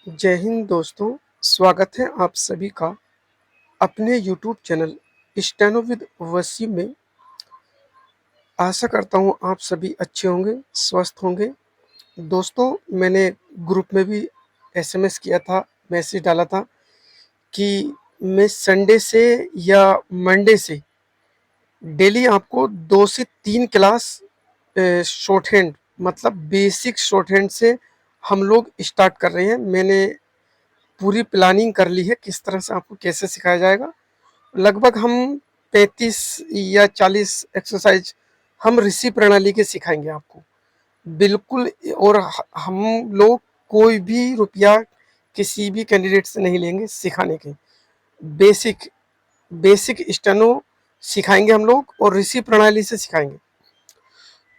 जय हिंद दोस्तों, स्वागत है आप सभी का अपने YouTube channel steno with Wasim में। आशा करता हूँ आप सभी अच्छे होंगे, स्वस्थ होंगे। दोस्तों, मैंने ग्रुप में भी एसएमएस किया था, मैसेज डाला था कि मैं संडे से या मंडे से डेली आपको 2 से 3 क्लास शॉर्ट हैंड मतलब बेसिक शॉर्ट हैंड से हम लोग स्टार्ट कर रहे हैं। मैंने पूरी प्लानिंग कर ली है किस तरह से आपको कैसे सिखाया जाएगा। लगभग हम 35 या 40 एक्सरसाइज हम ऋषि प्रणाली के सिखाएंगे आपको, बिल्कुल। और हम लोग कोई भी रुपया किसी भी कैंडिडेट से नहीं लेंगे सिखाने के। बेसिक बेसिक स्टेनो सिखाएंगे हम लोग और ऋषि प्रणाली से सिखाएंगे।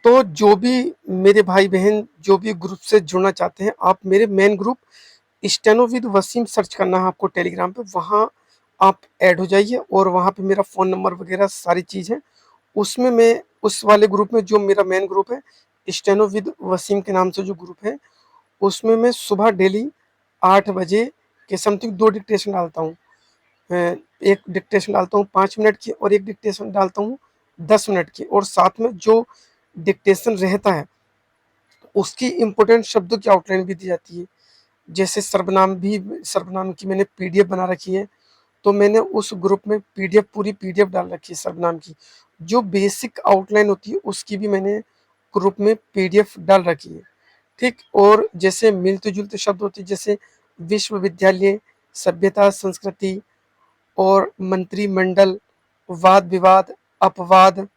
तो जो भी मेरे भाई बहन जो भी ग्रुप से जुड़ना चाहते हैं, आप मेरे main group steno with Wasim search करना है आपको टेलीग्राम पे, वहाँ आप ऐड हो जाइए और वहाँ पे मेरा फ़ोन नंबर वगैरह सारी चीज़ है। उसमें मैं उस वाले ग्रुप में जो मेरा मेन ग्रुप है स्टेनो विद वसीम के नाम से जो ग्रुप है, उसमें मैं सुबह डेली 8 बजे के समथिंग 2 डिक्टेशन डालता हूँ। एक डिक्टेशन डालता हूँ 5 मिनट की और एक डिक्टेशन डालता हूँ 10 मिनट की, और साथ में जो डिक्टेशन रहता है उसकी इम्पोर्टेंट शब्दों की आउटलाइन भी दी जाती है। जैसे सर्वनाम की मैंने पीडीएफ बना रखी है, तो मैंने उस ग्रुप में पीडीएफ पूरी पीडीएफ डाल रखी है सर्वनाम की। जो बेसिक आउटलाइन होती है उसकी भी मैंने ग्रुप में पीडीएफ डाल रखी है, ठीक। और जैसे मिलते जुलते शब्द होते हैं, जैसे विश्वविद्यालय, सभ्यता, संस्कृति और मंत्रिमंडल, वाद विवाद, अपवाद,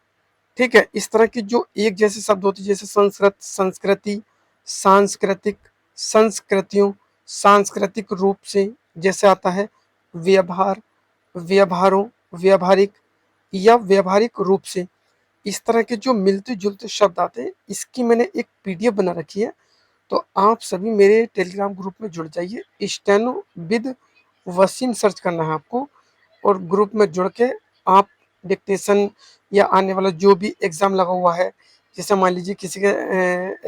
ठीक है। इस तरह की जो एक जैसे शब्द होते हैं, जैसे संस्कृति, सांस्कृतिक, संस्कृतियों, सांस्कृतिक रूप से, जैसे आता है व्यवहार, व्यवहारों, व्यवहारिक या व्यवहारिक रूप से। इस तरह के जो मिलते जुलते शब्द आते हैं, इसकी मैंने एक पीडीएफ बना रखी है। तो आप सभी मेरे टेलीग्राम ग्रुप में जुड़ जाइए। स्टेनो विद वसीम सर्च करना है आपको, और ग्रुप में जुड़ के आप डिक्टेशन या आने वाला जो भी एग्ज़ाम लगा हुआ है, जैसे मान लीजिए किसी के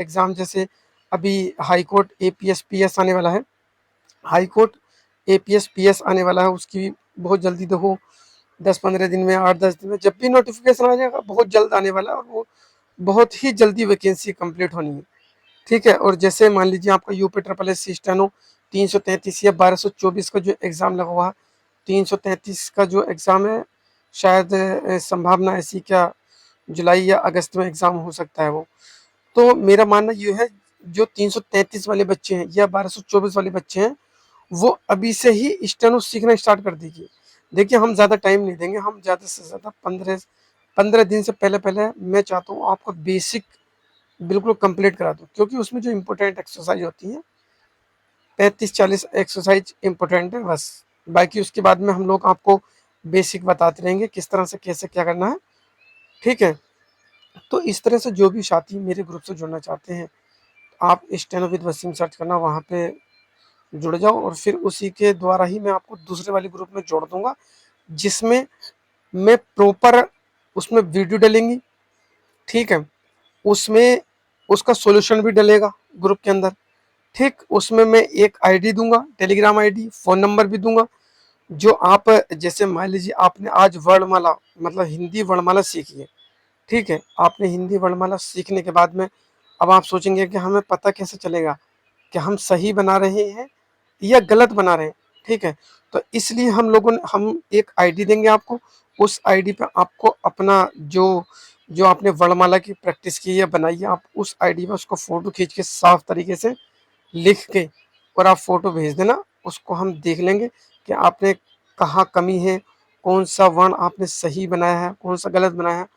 एग्ज़ाम, जैसे अभी हाई कोर्ट एपीएस पीएस आने वाला है, हाई कोर्ट एपीएस पीएस आने वाला है, उसकी बहुत जल्दी देखो 10-15 दिन में, 8-10 दिन में जब भी नोटिफिकेशन आ जाएगा, बहुत जल्द आने वाला है, और वो बहुत ही जल्दी वैकेंसी कंप्लीट होनी है, ठीक है। और जैसे मान लीजिए आपका UP triple S C steno 333 या 1224 का जो एग्ज़ाम लगा हुआ है, 333 का जो एग्ज़ाम है, शायद संभावना ऐसी क्या जुलाई या अगस्त में एग्ज़ाम हो सकता है वो। तो मेरा मानना ये है, जो 333 वाले बच्चे हैं या 1224 वाले बच्चे हैं, वो अभी से ही स्टेनो सीखना स्टार्ट कर दीजिए। देखिए, हम ज़्यादा टाइम नहीं देंगे, हम ज़्यादा से ज़्यादा 15 दिन से पहले पहले मैं चाहता हूँ आपका बेसिक बिल्कुल कंप्लीट करा दूँ, क्योंकि उसमें जो इम्पोर्टेंट एक्सरसाइज होती है 35-40 एक्सरसाइज इम्पोर्टेंट है बस। बाकी उसके बाद में हम लोग आपको बेसिक बताते रहेंगे किस तरह से कैसे क्या करना है, ठीक है। तो इस तरह से जो भी साथी मेरे ग्रुप से जुड़ना चाहते हैं, आप स्टेनो विद वसीम सर्च करना, वहाँ पे जुड़ जाओ, और फिर उसी के द्वारा ही मैं आपको दूसरे वाले ग्रुप में जोड़ दूंगा, जिसमें मैं प्रॉपर उसमें वीडियो डलेंगी, ठीक है। उसमें उसका सॉल्यूशन भी डलेगा ग्रुप के अंदर, ठीक। उसमें मैं एक आईडी दूंगा, टेलीग्राम आईडी, फ़ोन नंबर भी दूंगा। जो आप, जैसे मान लीजिए आपने आज वर्णमाला मतलब हिंदी वर्णमाला सीखी है, ठीक है। आपने हिंदी वर्णमाला सीखने के बाद में अब आप सोचेंगे कि हमें पता कैसे चलेगा कि हम सही बना रहे हैं या गलत बना रहे हैं, ठीक है। तो इसलिए हम एक आईडी देंगे आपको। उस आईडी पे आपको अपना जो जो आपने वर्णमाला की प्रैक्टिस की है बनाई है, आप उस आईडी पे उसको फ़ोटो खींच के साफ तरीके से लिख के और आप फ़ोटो भेज देना। उसको हम देख लेंगे कि आपने कहाँ कमी है, कौन सा वर्ण आपने सही बनाया है, कौन सा गलत बनाया है।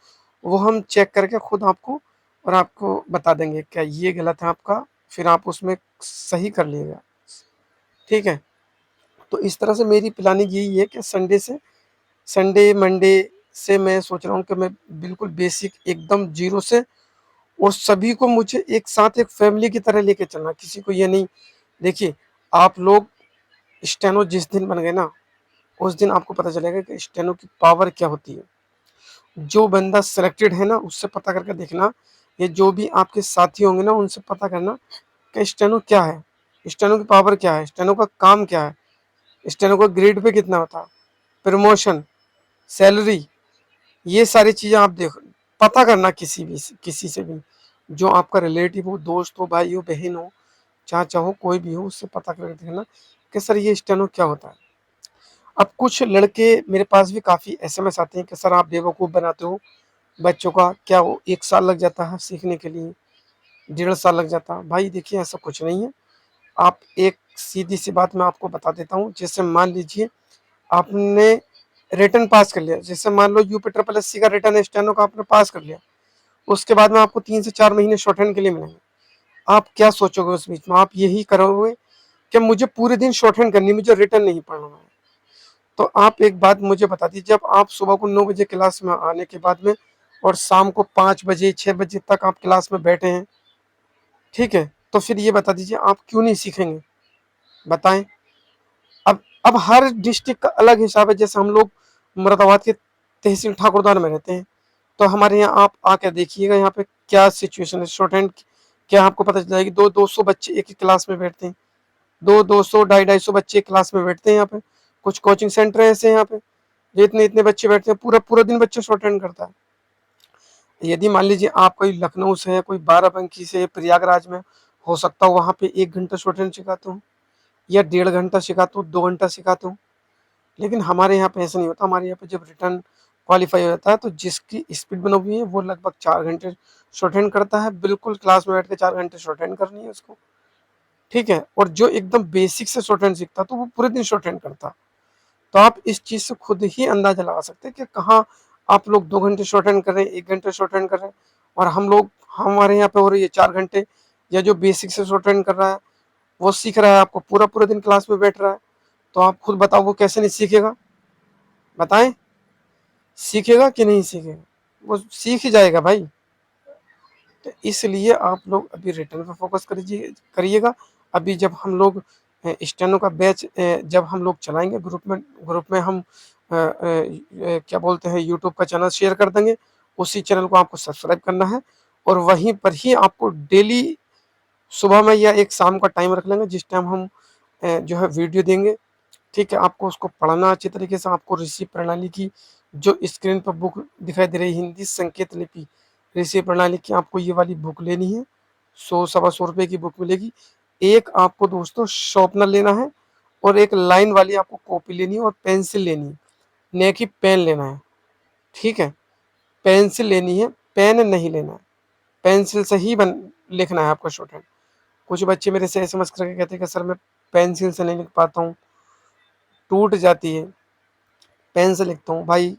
वो हम चेक करके खुद आपको बता देंगे क्या ये गलत है आपका, फिर आप उसमें सही कर लीजिएगा, ठीक है। तो इस तरह से मेरी प्लानिंग यही है कि संडे मंडे से मैं सोच रहा हूँ कि मैं बिल्कुल बेसिक एकदम जीरो से, और सभी को मुझे एक साथ एक फैमिली की तरह लेके चलना, किसी को ये नहीं। देखिए, आप लोग स्टेनो जिस दिन बन गए ना, उस दिन आपको पता चलेगा कि स्टेनो की पावर क्या होती है। जो बंदा सिलेक्टेड है ना, उससे पता करके देखना, ये जो भी आपके साथी होंगे ना, उनसे पता करना कि स्टेनो क्या है। स्टेनो की पावर क्या है, स्टेनो का काम क्या है, स्टेनो का ग्रेड पे कितना होता है, प्रमोशन, सैलरी, ये सारी चीज़ें आप देखो, पता करना किसी से भी, जो आपका रिलेटिव हो, दोस्त हो, भाई हो, बहन हो, चाचा हो, कोई भी हो, उससे पता करके देखना कि सर ये स्टेनो क्या होता है। अब कुछ लड़के मेरे पास भी काफ़ी एसएमएस आते हैं कि सर आप बेवकूफ़ बनाते हो बच्चों का, क्या वो 1 साल लग जाता है सीखने के लिए, 1.5 साल लग जाता है। भाई देखिए ऐसा कुछ नहीं है। आप एक सीधी-सी बात मैं आपको बता देता हूँ, जैसे मान लीजिए आपने रिटन पास कर लिया, जैसे मान लो यूपी ट्रिपल एससी का रिटन स्टेनो का आपने पास कर लिया, उसके बाद में आपको 3 से 4 महीने शॉर्टहैंड के लिए मिलेंगे। आप क्या सोचोगे उस बीच में? आप यही करोगे कि मुझे पूरे दिन शॉर्टहैंड करनी है, मुझे रिटन नहीं पढ़ना है। तो आप एक बात मुझे बता दीजिए, जब आप सुबह को 9 बजे क्लास में आने के बाद में और शाम को 5 बजे 6 बजे तक आप क्लास में बैठे हैं, ठीक है, तो फिर ये बता दीजिए आप क्यों नहीं सीखेंगे, बताएं। अब हर डिस्ट्रिक्ट का अलग हिसाब है। जैसे हम लोग मुरादाबाद के तहसील ठाकुरद्वार में रहते हैं, तो हमारे यहाँ आप आकर देखिएगा यहाँ पे क्या सिचुएशन है। शॉर्ट हैंड क्या आपको पता चल जाएगी, 200 बच्चे एक ही क्लास में बैठते हैं, 200 250 बच्चे एक क्लास में बैठते हैं यहाँ पे। कुछ कोचिंग सेंटर ऐसे हैं यहाँ पे जो इतने इतने बच्चे बैठते हैं, पूरा पूरा दिन बच्चा शॉर्ट हैंड करता है। यदि मान लीजिए आप कोई लखनऊ से है, कोई बाराबंकी से, प्रयागराज में, हो सकता हो वहाँ पे 1 घंटा शॉर्ट हैंड सिखाते हो या 1.5 घंटा सिखाते हो, 2 घंटा सिखाते हो। लेकिन हमारे यहाँ पे ऐसा नहीं होता। हमारे यहाँ पे जब रिटर्न क्वालिफाई हो जाता है तो जिसकी स्पीड बनी हुई है वो लगभग 4 घंटे शॉर्ट हैंड करता है, बिल्कुल क्लास में बैठ के 4 घंटे शॉर्ट हैंड करनी है उसको, ठीक है। और जो एकदम बेसिक से शॉर्ट हैंड सीखता तो वो पूरे दिन शॉर्ट हैंड करता। तो आप इस चीज से खुद ही अंदाजा लगा सकते हैं कि कहाँ आप लोग 2 घंटे शॉर्ट हैंड कर रहे हैं, 1 घंटे शॉर्ट हैंड कर रहे हैं, और हम लोग हमारे यहाँ पे हो रही है 4 घंटे। या जो बेसिक से शॉर्ट हैंड कर रहा है वो सीख रहा है, आपको पूरा पूरा दिन क्लास में बैठ रहा है, तो आप खुद बताओ वो कैसे नहीं सीखेगा, बताएं। सीखेगा कि नहीं सीखेगा? वो सीख ही जाएगा भाई। तो इसलिए आप लोग अभी रिटर्न पे फोकस करिएगा। अभी जब हम लोग स्टेनो का बैच जब हम लोग चलाएंगे ग्रुप में हम क्या बोलते हैं यूट्यूब का चैनल शेयर कर देंगे। उसी चैनल को आपको सब्सक्राइब करना है और वहीं पर ही आपको डेली सुबह में या एक शाम का टाइम रख लेंगे जिस टाइम हम जो है वीडियो देंगे, ठीक है। आपको उसको पढ़ना अच्छी तरीके से, आपको ऋषि प्रणाली की जो स्क्रीन पर बुक दिखाई दे रही है, हिंदी संकेत लिपि ऋषि प्रणाली की, आपको ये वाली बुक लेनी है। 100 सवा 100 रुपए की बुक मिलेगी। एक आपको दोस्तों शॉर्पनर लेना है और एक लाइन वाली आपको कॉपी लेनी है और पेंसिल लेनी है, न कि पेन लेना है, ठीक है। पेंसिल लेनी है, पेन नहीं लेना है। पेंसिल से ही लिखना है आपको शॉर्ट हैंड। कुछ बच्चे मेरे से एसएमएस करके कहते हैं कि सर मैं पेंसिल से नहीं लिख पाता हूँ, टूट जाती है, पेन से लिखता हूँ। भाई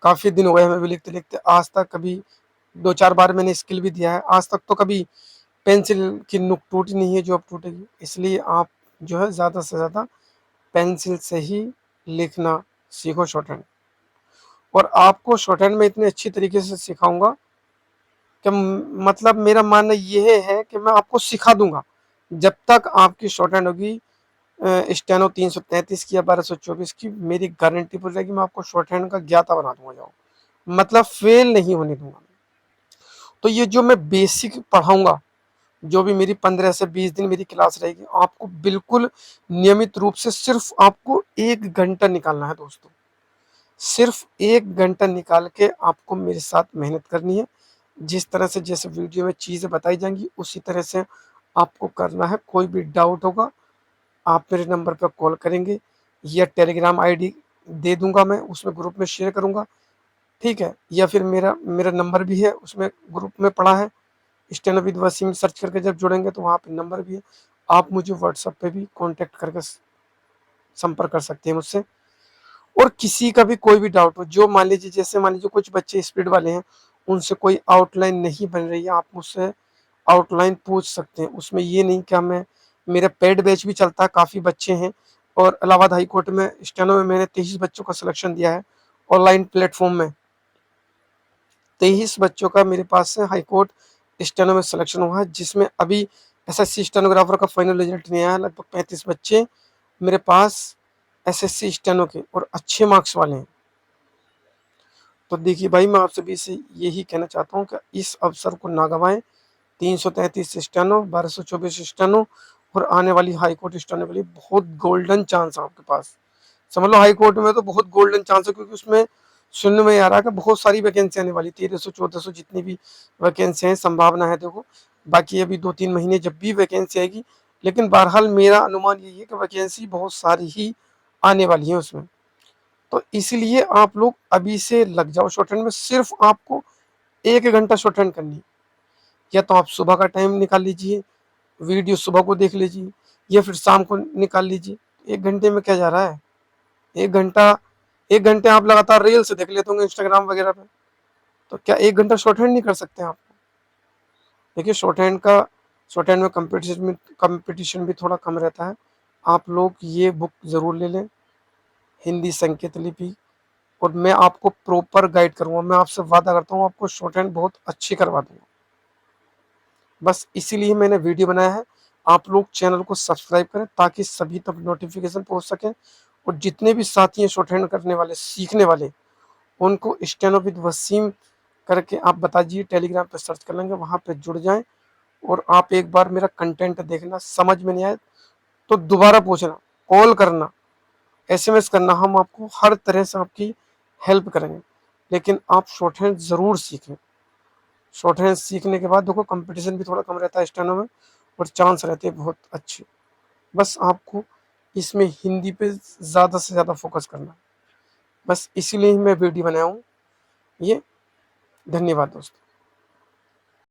काफ़ी दिन हो गए हमें भी लिखते लिखते, आज तक कभी 2-4 बार मैंने स्किल भी दिया है, आज तक तो कभी पेंसिल की नुक टूटी नहीं है जो अब टूटेगी। इसलिए आप जो है ज़्यादा से ज़्यादा पेंसिल से ही लिखना सीखो शॉर्ट हैंड। और आपको शॉर्ट हैंड में इतनी अच्छी तरीके से सिखाऊंगा कि मतलब मेरा मानना ये है कि मैं आपको सिखा दूंगा। जब तक आपकी शॉर्ट हैंड होगी स्टेनो 333 की या 1224 की, मेरी गारंटी पूरी रहेगी, मैं आपको शॉर्ट हैंड का ज्ञाता बना दूंगा, जाओ, मतलब फेल नहीं होने दूंगा। तो ये जो मैं बेसिक पढ़ाऊंगा, जो भी मेरी 15 से 20 दिन मेरी क्लास रहेगी, आपको बिल्कुल नियमित रूप से सिर्फ आपको 1 घंटा निकालना है दोस्तों। सिर्फ 1 घंटा निकाल के आपको मेरे साथ मेहनत करनी है। जिस तरह से जैसे वीडियो में चीज़ें बताई जाएंगी उसी तरह से आपको करना है। कोई भी डाउट होगा आप मेरे नंबर पर कॉल करेंगे या टेलीग्राम आईडी दे दूंगा, मैं उसमें ग्रुप में शेयर करूंगा, ठीक है। या फिर मेरा मेरा नंबर भी है उसमें ग्रुप में पड़ा है, स्टेनो विद वसीम सर्च करके जब जुड़ेंगे तो वहाँ पे नंबर भी है। आप मुझे व्हाट्सएप पे भी कांटेक्ट करके संपर्क कर सकते हैं मुझसे। और किसी का भी कोई भी डाउट हो, जो मान लीजिए जैसे मान लीजिए कुछ बच्चे स्पीड वाले हैं, उनसे कोई आउटलाइन नहीं बन रही है, आप मुझसे आउटलाइन पूछ सकते हैं। उसमें ये नहीं कि हमें, मेरा पेड बैच भी चलता है, काफ़ी बच्चे हैं। और इलाहाबाद हाई कोर्ट में स्टेनो में मैंने 23 बच्चों का सिलेक्शन दिया है ऑनलाइन प्लेटफॉर्म में। 23 बच्चों का मेरे पास से हाई कोर्ट स्टेनो में सिलेक्शन हुआ है, जिसमें अभी एसएससी स्टेनोग्राफर का फाइनल रिजल्ट नहीं आया। लगभग 35 बच्चे मेरे पास एसएससी स्टेनो के और अच्छे मार्क्स वाले हैं। तो देखिए भाई, मैं आपसे भी से यही कहना चाहता हूँ कि इस अवसर को ना गंवाएं। 333 स्टेनो, 1224 स्टेनो और आने वाली हाई कोर्ट स्टेनो के लिए बहुत गोल्डन चांस है आपके पास। समझ लो हाई कोर्ट में तो बहुत गोल्डन चांस है, क्योंकि उसमें सुनने में आ रहा है कि बहुत सारी वैकेंसी आने वाली, 1300-1400 जितनी भी वैकेंसी हैं, संभावना है देखो। बाकी अभी 2-3 महीने जब भी वैकेंसी आएगी, लेकिन बहरहाल मेरा अनुमान यही है कि वैकेंसी बहुत सारी ही आने वाली है उसमें। तो इसलिए आप लोग अभी से लग जाओ शॉर्ट हैंड में। सिर्फ आपको 1 घंटा शॉर्ट हैंड करनी है। या तो आप सुबह का टाइम निकाल लीजिए, वीडियो सुबह को देख लीजिए, या फिर शाम को निकाल लीजिए। 1 घंटे में क्या जा रहा है? 1 घंटा, 1 घंटे आप लगातार रील्स देख लेते होंगे इंस्टाग्राम वगैरह पे, तो क्या 1 घंटा शॉर्ट हैंड नहीं कर सकते आप? देखिए शॉर्ट हैंड में कंपटीशन भी थोड़ा कम रहता है। आप लोग ये बुक जरूर ले लें, हिंदी संकेत लिपि, और मैं आपको प्रॉपर गाइड करूंगा। मैं आपसे वादा करता हूँ आपको शॉर्ट हैंड बहुत अच्छी करवा दूंगा। बस इसीलिए मैंने वीडियो बनाया है। आप लोग चैनल को सब्सक्राइब करें ताकि सभी तक नोटिफिकेशन पहुंच सके, और जितने भी साथी हैं शॉर्ट हैंड करने वाले, सीखने वाले, उनको स्टेनो विद वसीम करके आप बता दीजिए, टेलीग्राम पे सर्च कर लेंगे, वहां पे जुड़ जाएं। और आप एक बार मेरा कंटेंट देखना, समझ में नहीं आए तो दोबारा पूछना, कॉल करना, एसएमएस करना, हम आपको हर तरह से आपकी हेल्प करेंगे। लेकिन आप शॉर्ट हैंड जरूर सीखें। शॉर्ट हैंड सीखने के बाद देखो कंपटीशन भी थोड़ा कम रहता है स्टेनो में, और चांस रहते हैं बहुत अच्छे। बस आपको इसमें हिंदी पे ज़्यादा से ज़्यादा फोकस करना है। बस इसीलिए ही मैं वीडियो बनाया हूँ ये। धन्यवाद दोस्तों।